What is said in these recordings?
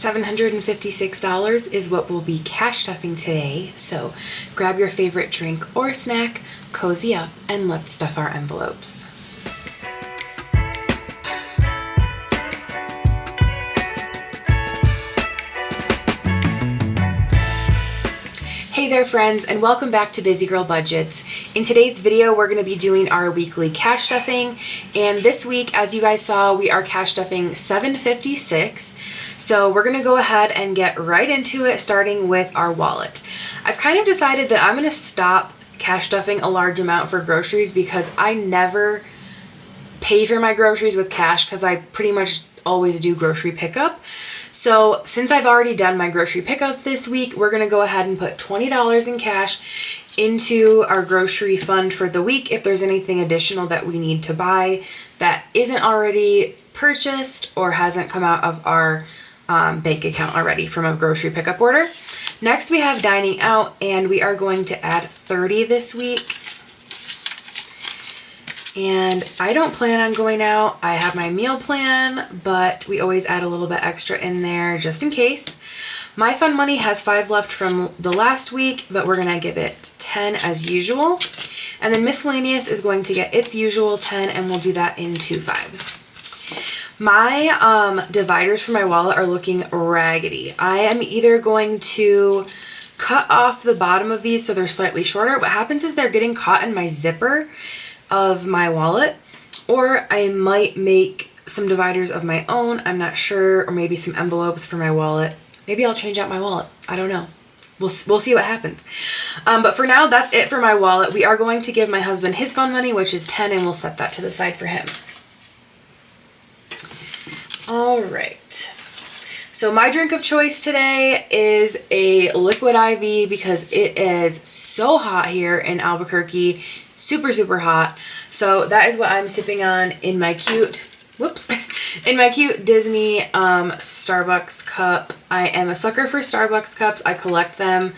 $756 is what we'll be cash stuffing today. So grab your favorite drink or snack, cozy up, and let's stuff our envelopes. Hey there friends, and welcome back to Busy Girl Budgets. In today's video, we're going to be doing our weekly cash stuffing, and this week, as you guys saw, we are cash stuffing $756. So we're going to go ahead and get right into it, starting with our wallet. I've kind of decided that I'm going to stop cash stuffing a large amount for groceries because I never pay for my groceries with cash because I pretty much always do grocery pickup. So since I've already done my grocery pickup this week, we're going to go ahead and put $20 in cash into our grocery fund for the week if there's anything additional that we need to buy that isn't already purchased or hasn't come out of our bank account already from a grocery pickup order. Next, we have dining out, and we are going to add $30 this week. And I don't plan on going out. I have my meal plan, but we always add a little bit extra in there just in case. My fun money has 5 left from the last week, but we're gonna give it 10 as usual. And then miscellaneous is going to get its usual 10, and we'll do that in 2 5s. My dividers for my wallet are looking raggedy. I am either going to cut off the bottom of these so they're slightly shorter. What happens is they're getting caught in my zipper of my wallet, or I might make some dividers of my own. I'm not sure, or maybe some envelopes for my wallet. Maybe I'll change out my wallet. I don't know. We'll see what happens. But for now, that's it for my wallet. We are going to give my husband his fun money, which is 10, and we'll set that to the side for him. All right. So my drink of choice today is a liquid IV because it is so hot here in Albuquerque. Super, super hot. So that is what I'm sipping on in my cute, in my cute Disney Starbucks cup. I am a sucker for Starbucks cups. I collect them,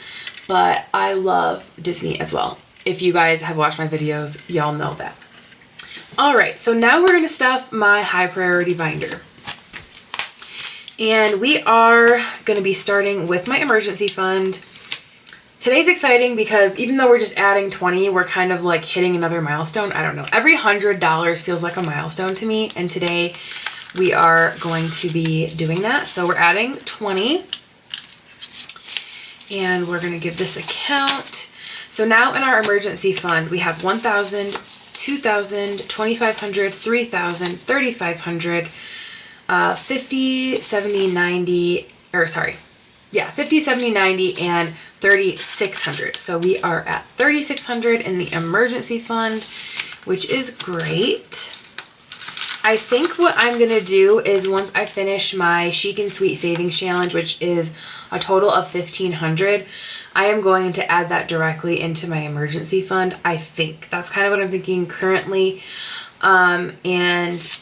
but I love Disney as well. If you guys have watched my videos, y'all know that. All right, so now we're gonna stuff my high priority binder. And we are gonna be starting with my emergency fund. Today's exciting because even though we're just adding 20, we're kind of like hitting another milestone. I don't know. Every $100 feels like a milestone to me. And today we are going to be doing that. So we're adding 20 and we're going to give this a count. So now in our emergency fund, we have 1,000, 2,000, 2,500, 3,000, 3,500, 50, 70, 90, or sorry. Yeah, 50, 70, 90, and 3,600. So we are at 3,600 in the emergency fund, which is great. I think what I'm going to do is once I finish my Chic and Sweet Savings Challenge, which is a total of 1,500, I am going to add that directly into my emergency fund. I think that's kind of what I'm thinking currently. And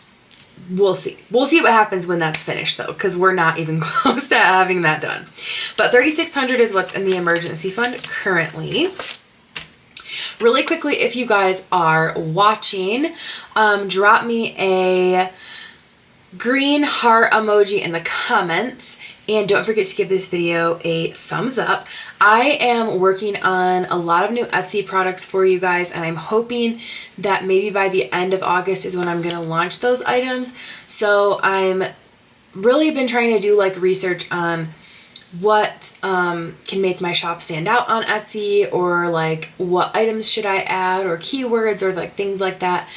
we'll see. We'll see what happens when that's finished though, because we're not even close to having that done. But 3,600 is what's in the emergency fund currently. Really quickly, if you guys are watching, drop me a green heart emoji in the comments. And don't forget to give this video a thumbs up. I am working on a lot of new Etsy products for you guys, and I'm hoping that maybe by the end of August is when I'm going to launch those items. So I'm really been trying to do like research on what can make my shop stand out on Etsy, or like what items should I add, or keywords, or like things like that.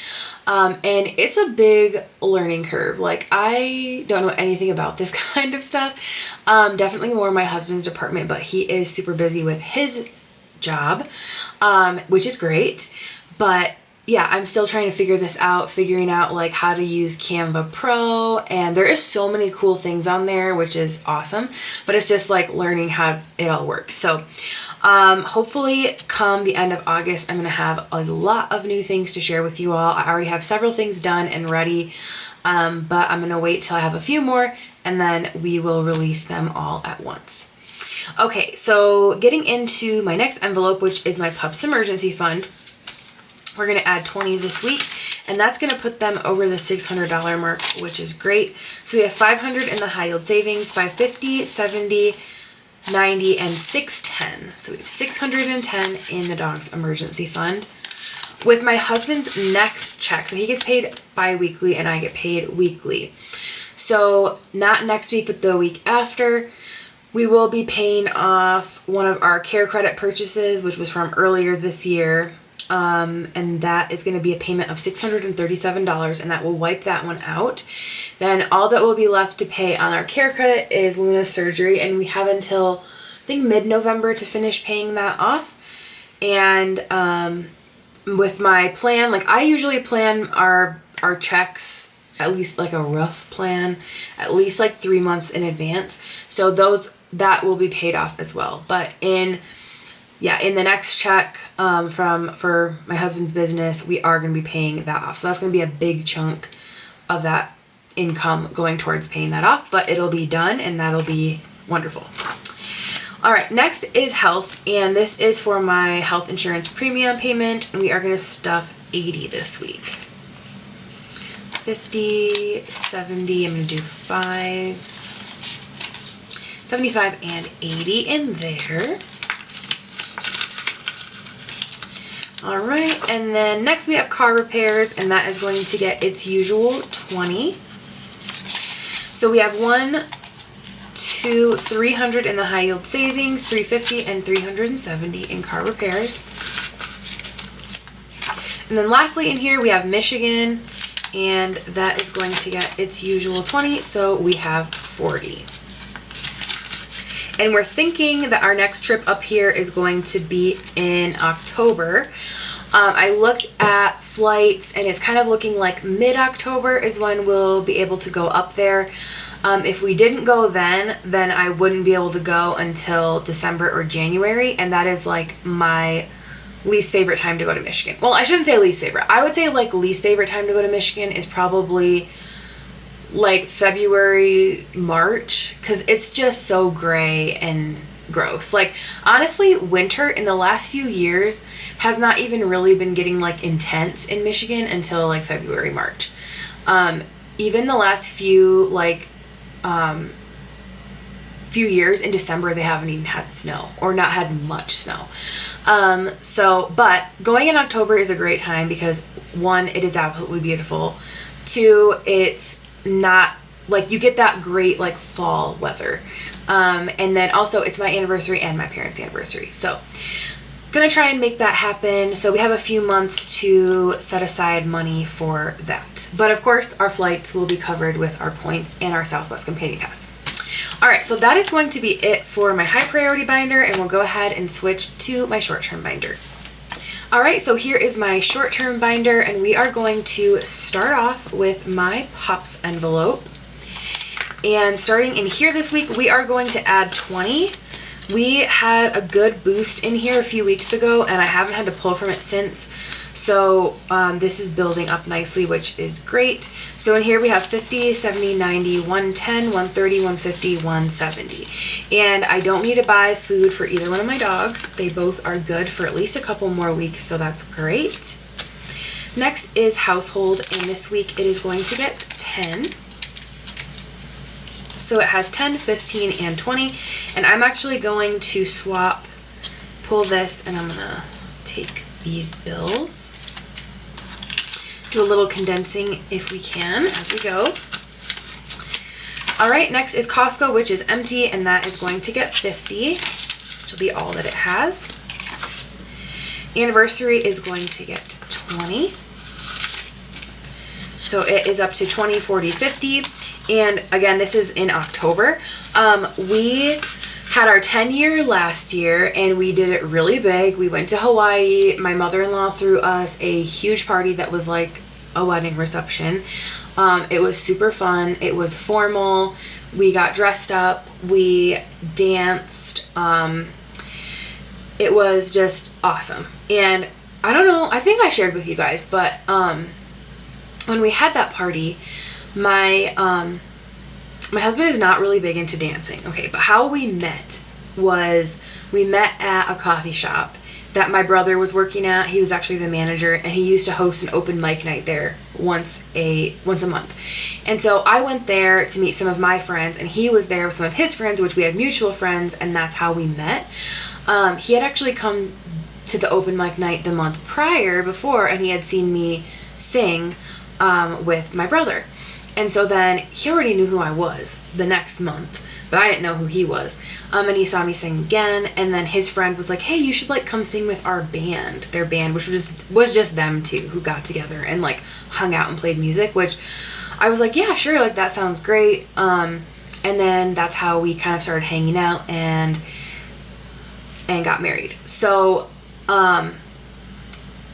And it's a big learning curve. Like, I don't know anything about this kind of stuff. Definitely more my husband's department, but he is super busy with his job, which is great. But yeah, I'm still trying to figure this out, figuring out like how to use Canva Pro, and there is so many cool things on there, which is awesome, but it's just like learning how it all works. So hopefully come the end of August, I'm going to have a lot of new things to share with you all. I already have several things done and ready, but I'm going to wait till I have a few more, and then we will release them all at once. Okay, so getting into my next envelope, which is my Pups Emergency Fund. We're going to add 20 this week, and that's going to put them over the $600 mark, which is great. So we have 500 in the high yield savings, 550, 70, 90, and 610. So we have 610 in the dog's emergency fund. With my husband's next check, so he gets paid bi-weekly and I get paid weekly. So not next week, but the week after, we will be paying off one of our care credit purchases, which was from earlier this year. And that is going to be a payment of $637, and that will wipe that one out. Then all that will be left to pay on our care credit is Luna's surgery, and we have until I think mid-November to finish paying that off. And with my plan, like I usually plan our checks, at least like a rough plan, at least like 3 months in advance. So that will be paid off as well. But in the next check for my husband's business, we are going to be paying that off. So that's going to be a big chunk of that income going towards paying that off, but it'll be done and that'll be wonderful. All right, next is health, and this is for my health insurance premium payment, and we are going to stuff 80 this week. 50, 70, I'm going to do 5s, 75, and 80 in there. All right, and then next we have car repairs, and that is going to get its usual 20. So we have 300 in the high yield savings, 350 and 370 in car repairs. And then lastly in here we have Michigan, and that is going to get its usual 20, so we have 40. And we're thinking that our next trip up here is going to be in October. I looked at flights, and it's kind of looking like mid-October is when we'll be able to go up there. If we didn't go then I wouldn't be able to go until December or January, and that is like my least favorite time to go to Michigan. Well, I shouldn't say least favorite. I would say like least favorite time to go to Michigan is probably like February, March, because it's just so gray and gross. Like honestly, winter in the last few years has not even really been getting like intense in Michigan until like February, March. Even the last few years in December, they haven't even had snow or not had much snow. But going in October is a great time because 1, it is absolutely beautiful. 2, it's not like you get that great like fall weather. And then also it's my anniversary and my parents' anniversary. So gonna try and make that happen. So we have a few months to set aside money for that. But of course our flights will be covered with our points and our Southwest Companion Pass. All right, so that is going to be it for my high priority binder, and we'll go ahead and switch to my short-term binder. All right, so here is my short-term binder, and we are going to start off with my Pops envelope. And starting in here this week, we are going to add 20. We had a good boost in here a few weeks ago, and I haven't had to pull from it since. So this is building up nicely, which is great. So in here we have 50, 70, 90, 110, 130, 150, 170. And I don't need to buy food for either one of my dogs. They both are good for at least a couple more weeks, so that's great. Next is household, and this week it is going to get 10. So it has 10, 15, and 20. And I'm actually going to pull this, and I'm gonna take these bills. Do a little condensing if we can as we go. All right, next is Costco, which is empty, and that is going to get 50, which will be all that it has. Anniversary is going to get 20. So it is up to 20, 40, 50. And again, this is in October. We had our 10-year last year, and we did it really big. We went to Hawaii. My mother-in-law threw us a huge party that was like a wedding reception. It was super fun. It was formal. We got dressed up. We danced. It was just awesome. And I don't know, I think I shared with you guys, but when we had that party, my husband is not really big into dancing. Okay, but how we met was we met at a coffee shop that my brother was working at. He was actually the manager, and he used to host an open mic night there once a month. And so I went there to meet some of my friends, and he was there with some of his friends, which we had mutual friends, and that's how we met. He had actually come to the open mic night the month before, and he had seen me sing with my brother. And so then he already knew who I was the next month, but I didn't know who he was. And he saw me sing again, and then his friend was like, hey, you should like come sing with our band, their band, which was just them two who got together and like hung out and played music, which I was like, yeah, sure, like that sounds great. And then that's how we kind of started hanging out and got married. So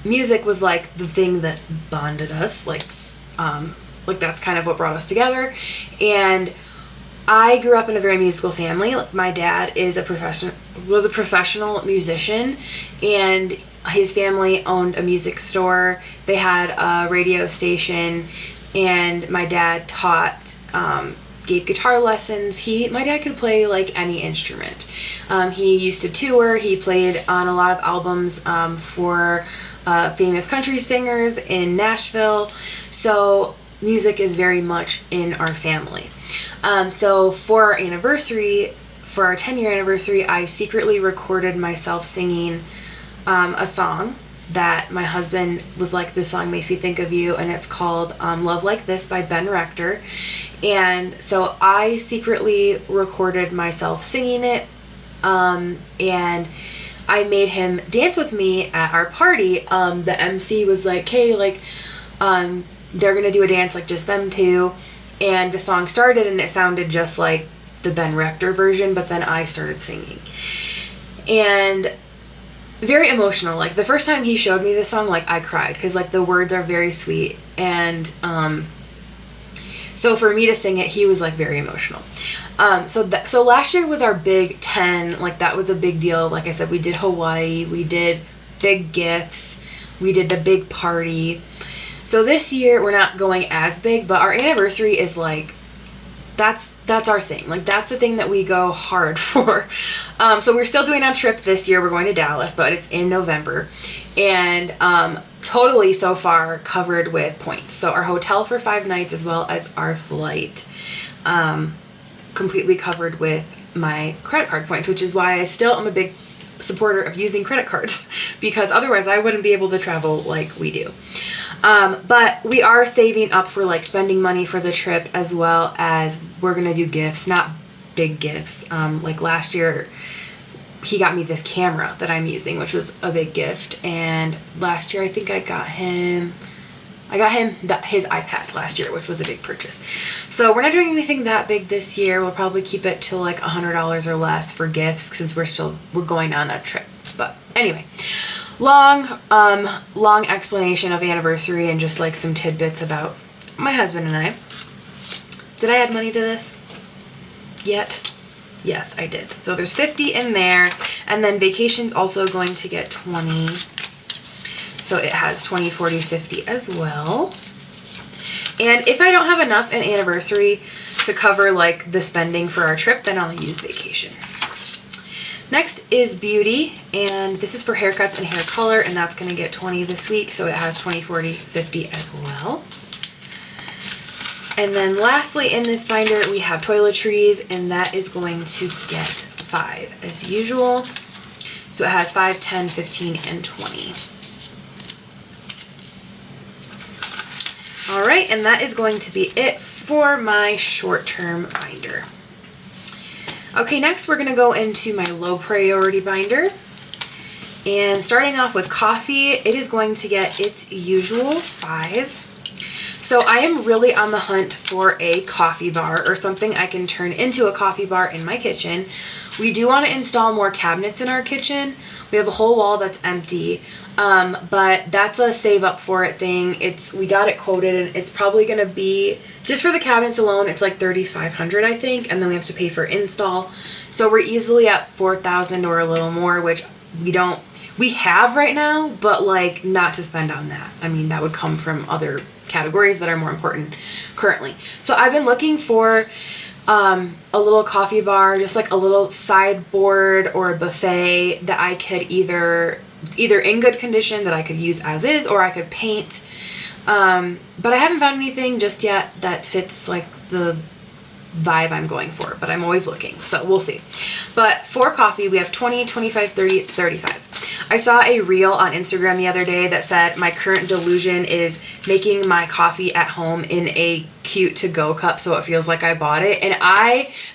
music was like the thing that bonded us, like that's kind of what brought us together. And I grew up in a very musical family. Like, my dad was a professional musician, and his family owned a music store. They had a radio station, and my dad gave guitar lessons. My dad could play like any instrument. He used to tour. He played on a lot of albums for famous country singers in Nashville. So music is very much in our family. So for our 10-year anniversary, I secretly recorded myself singing a song that my husband was like, this song makes me think of you, and it's called Love Like This by Ben Rector. And so I secretly recorded myself singing it, and I made him dance with me at our party. The MC was like, hey, like, they're gonna do a dance, like just them two. And the song started, and it sounded just like the Ben Rector version, but then I started singing. And very emotional. Like, the first time he showed me this song, like, I cried, because like the words are very sweet. And so for me to sing it, he was like very emotional. So last year was our Big 10. Like, that was a big deal. Like I said, we did Hawaii, we did big gifts, we did the big party. So this year we're not going as big, but our anniversary is like, that's our thing. Like, that's the thing that we go hard for. So we're still doing a trip this year. We're going to Dallas, but it's in November, and totally so far covered with points. So our hotel for 5 nights, as well as our flight, completely covered with my credit card points, which is why I still am a big supporter of using credit cards, because otherwise I wouldn't be able to travel like we do. But we are saving up for like spending money for the trip, as well as we're gonna do gifts, not big gifts. Like last year he got me this camera that I'm using, which was a big gift. And last year I think I got him his iPad last year, which was a big purchase. So we're not doing anything that big this year. We'll probably keep it to like $100 or less for gifts, since we're going on a trip. But anyway, long explanation of anniversary and just like some tidbits about my husband and I. Did I add money to this yet? Yes, I did. So there's 50 in there, and then vacation's also going to get 20. So it has 20, 40, 50 as well. And if I don't have enough in anniversary to cover like the spending for our trip, then I'll use vacation. Next is beauty, and this is for haircuts and hair color, and that's going to get 20 this week. So it has 20, 40, 50 as well. And then lastly in this binder, we have toiletries, and that is going to get 5 as usual. So it has 5, 10, 15, and 20. All right, and that is going to be it for my short-term binder. Okay, next we're gonna go into my low priority binder. And starting off with coffee, it is going to get its usual 5. So I am really on the hunt for a coffee bar, or something I can turn into a coffee bar in my kitchen. We do want to install more cabinets in our kitchen. We have a whole wall that's empty, but that's a save up for it thing. We got it quoted, and it's probably going to be, just for the cabinets alone, it's like $3,500 I think, and then we have to pay for install. So we're easily at $4,000 or a little more, which we have right now, but like not to spend on that. I mean, that would come from other categories that are more important currently. So I've been looking for a little coffee bar, just like a little sideboard or a buffet that I could either in good condition that I could use as is, or I could paint. But I haven't found anything just yet that fits like the vibe I'm going for, but I'm always looking, so we'll see. But for coffee, we have 20, 25, 30, 35. I saw a reel on Instagram the other day that said my current delusion is making my coffee at home in a cute to-go cup so it feels like I bought it. And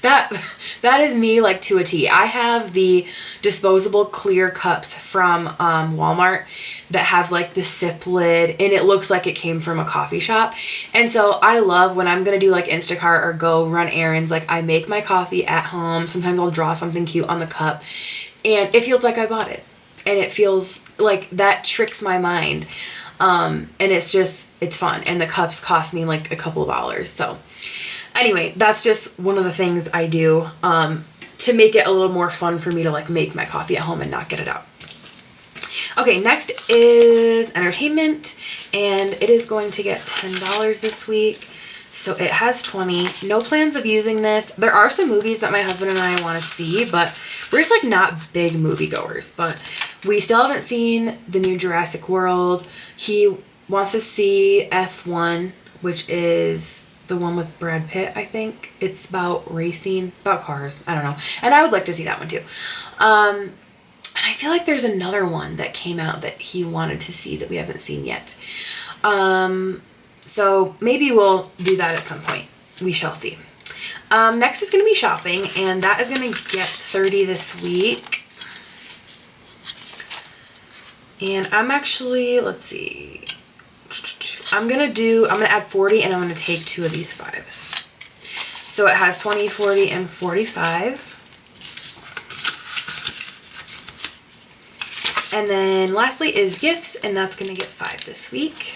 that is me like to a T. I have the disposable clear cups from Walmart that have like the sip lid and it looks like it came from a coffee shop. And so I love when I'm gonna do like Instacart or go run errands, like I make my coffee at home. Sometimes I'll draw something cute on the cup and it feels like I bought it. And it feels like that tricks my mind. And it's fun. And the cups cost me like a couple dollars. So anyway, that's just one of the things I do to make it a little more fun for me to like make my coffee at home and not get it out. Okay, next is entertainment, and it is going to get $10 this week. So it has 20. No plans of using this. There are some movies that my husband and I want to see, but we're just like not big moviegoers. But we still haven't seen the new Jurassic World. He wants to see F1, which is the one with Brad Pitt, I think. It's about racing, about cars. I don't know. And I would like to see that one too. And I feel like there's another one that came out that he wanted to see that we haven't seen yet. So maybe we'll do that at some point. We shall see. Next is going to be shopping, and that is going to get 30 this week. And I'm actually, let's see. I'm going to add 40, and I'm going to take 2 of these 5s. So it has 20, 40, and 45. And then lastly is gifts, and that's going to get 5 this week.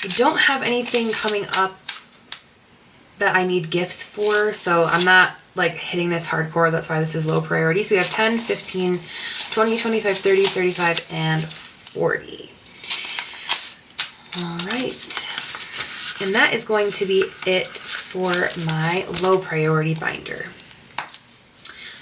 I don't have anything coming up that I need gifts for, so I'm not like hitting this hardcore. That's why this is low priority. So we have 10, 15, 20, 25, 30, 35, and 40. All right. And that is going to be it for my low priority binder.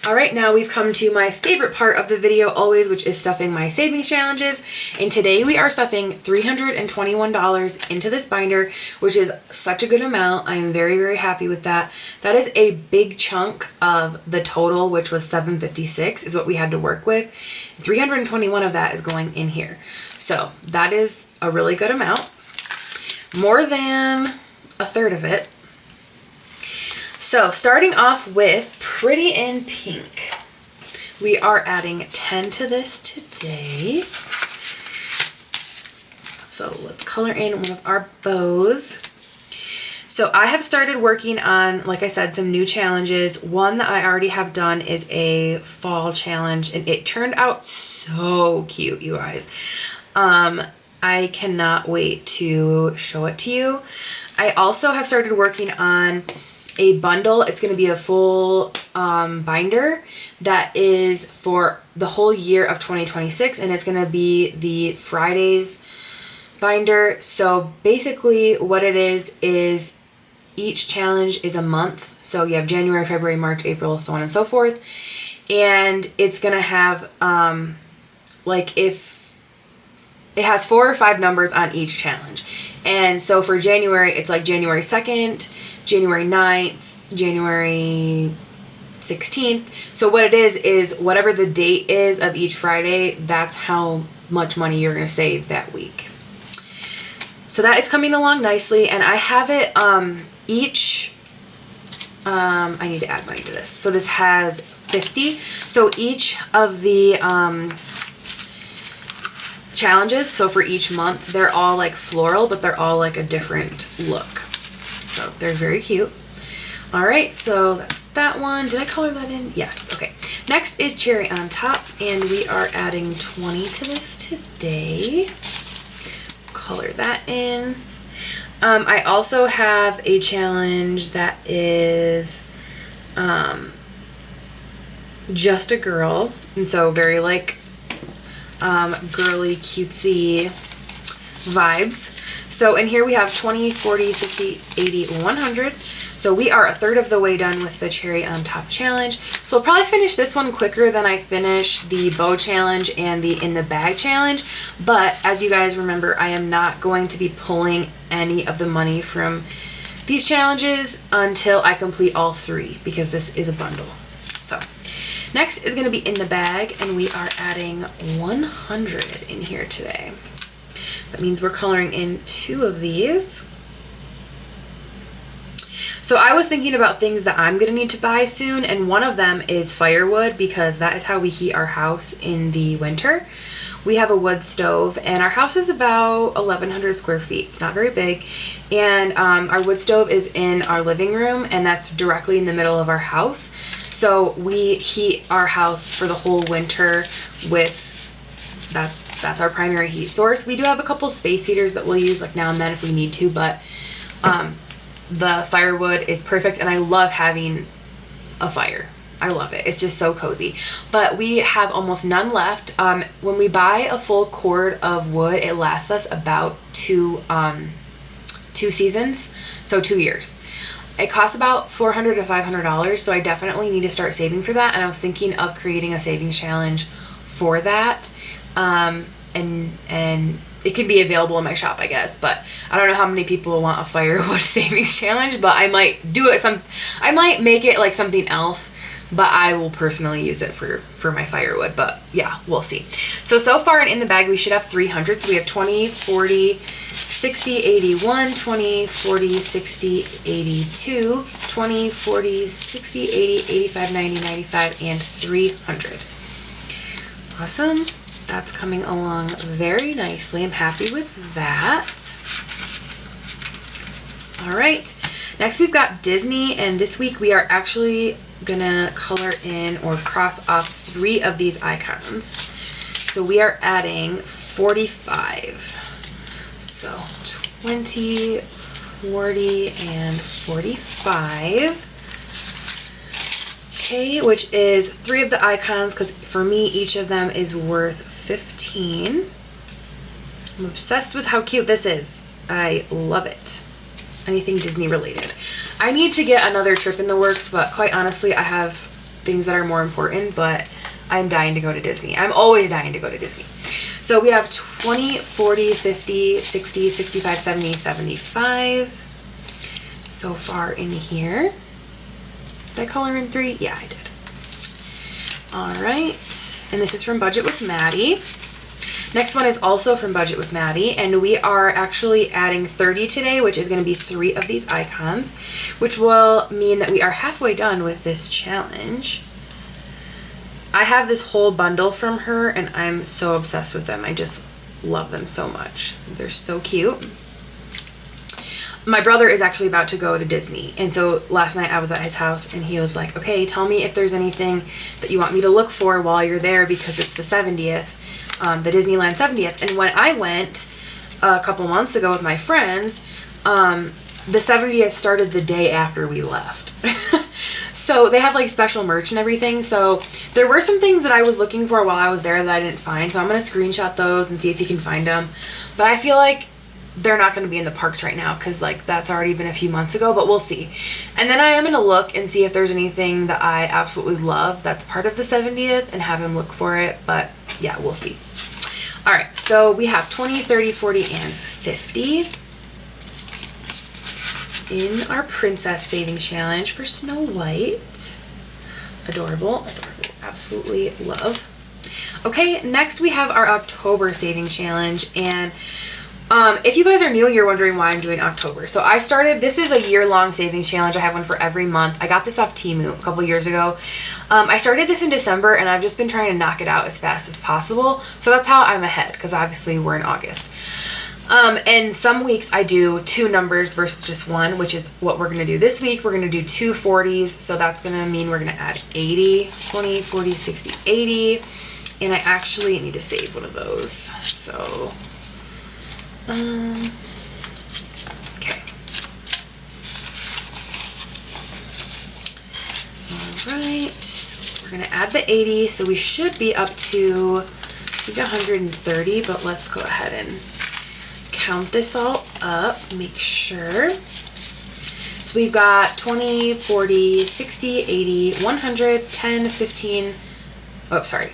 All right, now we've come to my favorite part of the video always, which is stuffing my savings challenges. And today we are stuffing $321 into this binder, which is such a good amount. I am very, very happy with that. That is a big chunk of the total, which was $756 is what we had to work with. 321 of that is going in here. So that is a really good amount. More than a third of it. So starting off with Pretty in Pink. We are adding 10 to this today. So let's color in one of our bows. So I have started working on, like I said, some new challenges. One that I already have done is a fall challenge, and it turned out so cute, you guys. I cannot wait to show it to you. I also have started working on a bundle. It's going to be a full binder that is for the whole year of 2026, and it's going to be the Fridays binder. So basically what it is each challenge is a month. So you have January, February, March, April, so on and so forth. And it's going to have like if it has 4 or 5 numbers on each challenge. And so for January, it's like January 2nd, January 9th, January 16th. So what it is whatever the date is of each Friday, that's how much money you're going to save that week. So that is coming along nicely, and I have it I need to add money to this. So this has 50. So each of the challenges, so for each month, they're all like floral, but they're all like a different look. So they're very cute. All right, so that's that one. Did I color that in? Yes. Okay. Next is Cherry on Top, and we are adding 20 to this today. Color that in. I also have a challenge that is just a girl, and so very like girly cutesy vibes. So in here we have 20, 40, 60, 80, 100. So we are a third of the way done with the cherry on top challenge. So I'll probably finish this one quicker than I finish the bow challenge and the in the bag challenge. But as you guys remember, I am not going to be pulling any of the money from these challenges until I complete all 3, because this is a bundle. So next is going to be in the bag, and we are adding 100 in here today. That means we're coloring in 2 of these. So I was thinking about things that I'm going to need to buy soon, and one of them is firewood, because that is how we heat our house in the winter. We have a wood stove, and our house is about 1,100 square feet. It's not very big, and our wood stove is in our living room, and that's directly in the middle of our house. So we heat our house for the whole winter with, that's our primary heat source. We do have a couple space heaters that we'll use like now and then if we need to, but the firewood is perfect, and I love having a fire. I love it. It's just so cozy. But we have almost none left. When we buy a full cord of wood, it lasts us about 2 seasons, so 2 years. It costs about $400 to $500, so I definitely need to start saving for that. And I was thinking of creating a savings challenge for that, and it can be available in my shop, I guess, but I don't know how many people want a firewood savings challenge, but I might do it I might make it like something else, but I will personally use it for my firewood. But yeah, we'll see. So far in the bag, we should have 300. So we have 20, 40, 60, 81, 20, 40, 60, 82, 20, 40, 60, 80, 85, 90, 95, and 300. Awesome. That's coming along very nicely. I'm happy with that. All right. Next, we've got Disney, and this week we are actually gonna color in or cross off 3 of these icons. So we are adding 45. So 20, 40, and 45. Okay, which is 3 of the icons, because for me, each of them is worth 15. I'm obsessed with how cute this is. I love it. Anything Disney related. I need to get another trip in the works, but quite honestly, I have things that are more important, but I'm dying to go to Disney. I'm always dying to go to Disney. So we have 20, 40, 50, 60, 65, 70, 75 so far in here. Did I color in 3? Yeah, I did. All right. And this is from Budget with Maddie. Next one is also from Budget with Maddie, and we are actually adding 30 today, which is going to be 3 of these icons, which will mean that we are halfway done with this challenge. I have this whole bundle from her, and I'm so obsessed with them. I just love them so much. They're so cute. My brother is actually about to go to Disney, and so last night I was at his house, and he was like, okay, tell me if there's anything that you want me to look for while you're there, because it's the 70th. The Disneyland 70th. And when I went a couple months ago with my friends, the 70th started the day after we left. So they have like special merch and everything. So there were some things that I was looking for while I was there that I didn't find. So I'm going to screenshot those and see if you can find them. But I feel like they're not going to be in the parks right now, because like that's already been a few months ago, but we'll see. And then I am going to look and see if there's anything that I absolutely love that's part of the 70th and have him look for it. But yeah, we'll see. All right, so we have 20, 30, 40, and 50 in our Princess Savings Challenge for Snow White. Adorable, adorable, absolutely love. Okay, next we have our October Savings Challenge, and if you guys are new and you're wondering why I'm doing October, so I started, this is a year-long savings challenge. I have one for every month. I got this off Temu a couple years ago. I started this in December, and I've just been trying to knock it out as fast as possible. So that's how I'm ahead, because obviously we're in August. And some weeks I do 2 numbers versus just 1, which is what we're going to do this week. We're going to do 2 40s. So that's going to mean we're going to add 80, 20, 40, 60, 80. And I actually need to save one of those. So... okay. All right. We're going to add the 80. So we should be up to, I think, 130, but let's go ahead and count this all up, make sure. So So we've got 20, 40, 60, 80, 100, 10, 15,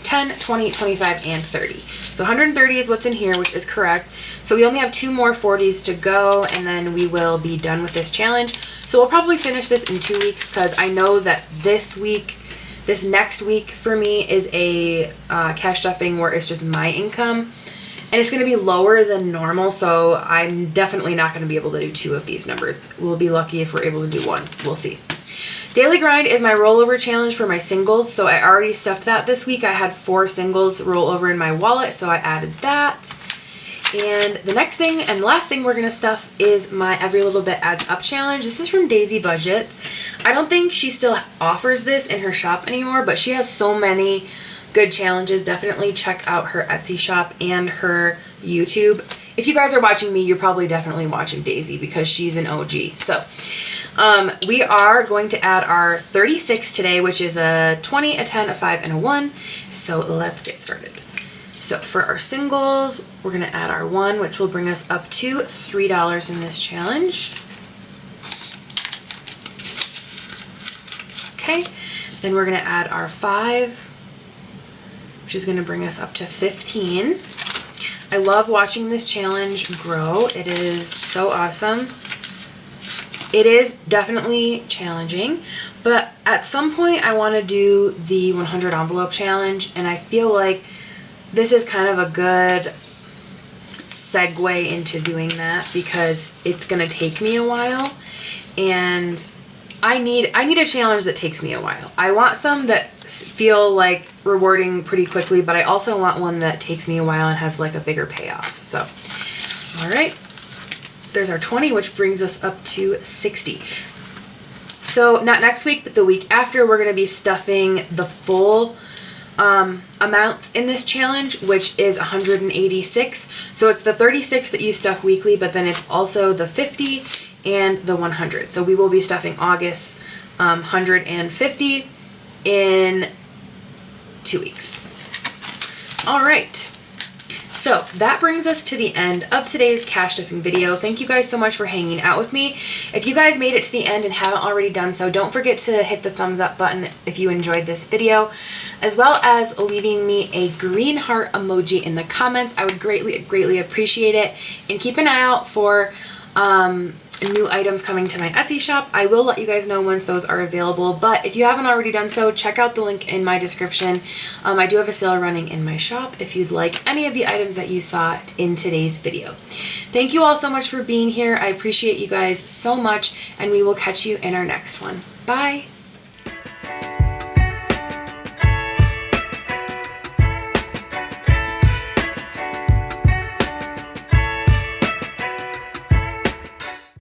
10, 20, 25, and 30. So 130 is what's in here, which is correct. So we only have 2 more 40s to go, and then we will be done with this challenge. So we'll probably finish this in 2 weeks, because I know that this next week for me is a cash stuffing where it's just my income, and it's going to be lower than normal, so I'm definitely not going to be able to do 2 of these numbers. We'll be lucky if we're able to do 1. We'll see. Daily grind is my rollover challenge for my singles, so I already stuffed that this week. I had 4 singles roll over in my wallet, so I added that. And the next thing and last thing we're going to stuff is my Every Little Bit Adds Up challenge. This is from BusyGirlBudgets. I don't think she still offers this in her shop anymore, but she has so many good challenges. Definitely check out her Etsy shop and her YouTube. If you guys are watching me, you're probably definitely watching Daisy because she's an OG. So we are going to add our 36 today, which is a 20, a 10, a 5, and a 1. So let's get started. So for our singles, we're going to add our 1, which will bring us up to $3 in this challenge. Okay, then we're going to add our 5, which is going to bring us up to 15. I love watching this challenge grow. It is so awesome. It is definitely challenging, but at some point I want to do the 100 envelope challenge, and I feel like this is kind of a good segue into doing that because it's going to take me a while, and I need a challenge that takes me a while. I want some that feel like rewarding pretty quickly, but I also want one that takes me a while and has like a bigger payoff. So, all right. There's our 20, which brings us up to 60. So not next week, but the week after, we're going to be stuffing the full amount in this challenge, which is 186. So it's the 36 that you stuff weekly, but then it's also the 50 and the 100. So we will be stuffing August 150 in 2 weeks. All right. So that brings us to the end of today's cash stuffing video. Thank you guys so much for hanging out with me. If you guys made it to the end and haven't already done so, don't forget to hit the thumbs up button if you enjoyed this video, as well as leaving me a green heart emoji in the comments. I would greatly appreciate it. And keep an eye out for new items coming to my Etsy shop. I will let you guys know once those are available, but if you haven't already done so, check out the link in my description. I do have a sale running in my shop if you'd like any of the items that you saw in today's video. Thank you all so much for being here. I appreciate you guys so much, and we will catch you in our next one. Bye.